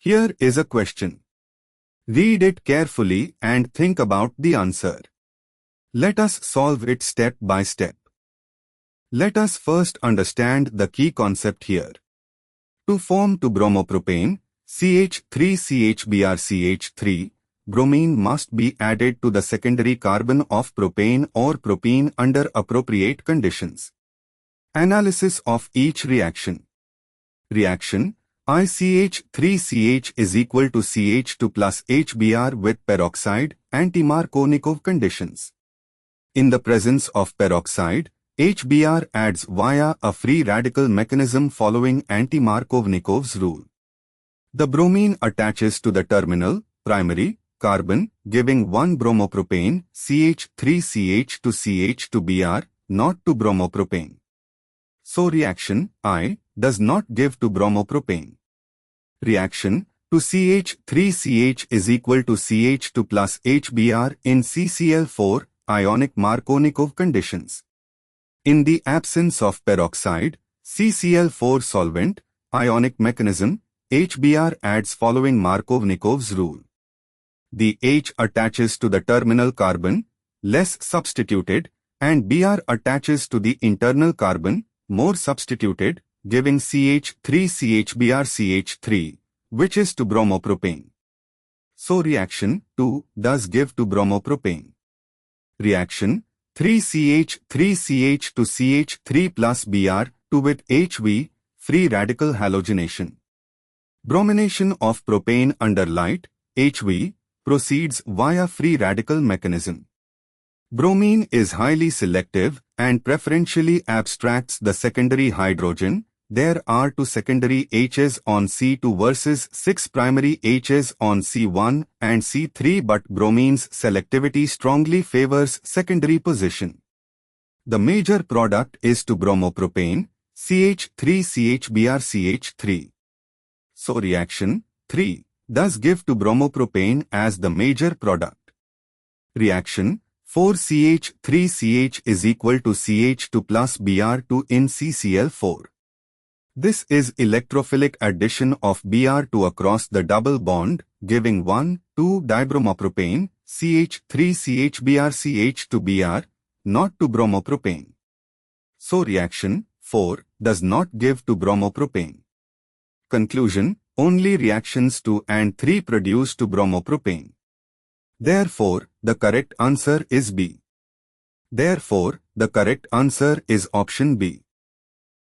Here is a question. Read it carefully and think about the answer. Let us solve it step by step. Let us first understand the key concept here. To form 2-bromopropane, CH3CHBrCH3, bromine must be added to the secondary carbon of propane or propene under appropriate conditions. Analysis of each reaction. Reaction: ICH3CH is equal to CH2 plus HBr with peroxide, anti-Markovnikov conditions. In the presence of peroxide, HBr adds via a free radical mechanism following anti-Markovnikov's rule. The bromine attaches to the terminal, primary, carbon, giving 1-bromopropane, CH3CH to CH2Br, not 2-bromopropane. So reaction I does not give 2-bromopropane. Reaction to CH3CH is equal to CH2 plus HBr in CCl4 ionic Markovnikov conditions. In the absence of peroxide, CCl4 solvent, ionic mechanism, HBr adds following Markovnikov's rule. The H attaches to the terminal carbon, less substituted, and Br attaches to the internal carbon, more substituted, giving CH3CHBrCH3, which is 2-bromopropane. So reaction 2 does give 2-bromopropane. Reaction 3CH3CH to CH3 plus Br to with HV, free radical halogenation. Bromination of propane under light, HV, proceeds via free radical mechanism. Bromine is highly selective and preferentially abstracts the secondary hydrogen. There are 2 secondary H's on C2 versus 6 primary H's on C1 and C3, but bromine's selectivity strongly favors secondary position. The major product is 2-bromopropane, CH3CHBrCH3. So reaction 3 does give 2-bromopropane as the major product. Reaction 4CH3CH is equal to CH2 plus Br2 in CCl4. This is electrophilic addition of Br2 across the double bond, giving 1,2-dibromopropane, CH3CHBrCH2Br, not 2-bromopropane. So reaction 4 does not give 2-bromopropane. Conclusion: only reactions 2 and 3 produce 2-bromopropane. Therefore, the correct answer is B. Therefore, the correct answer is option B.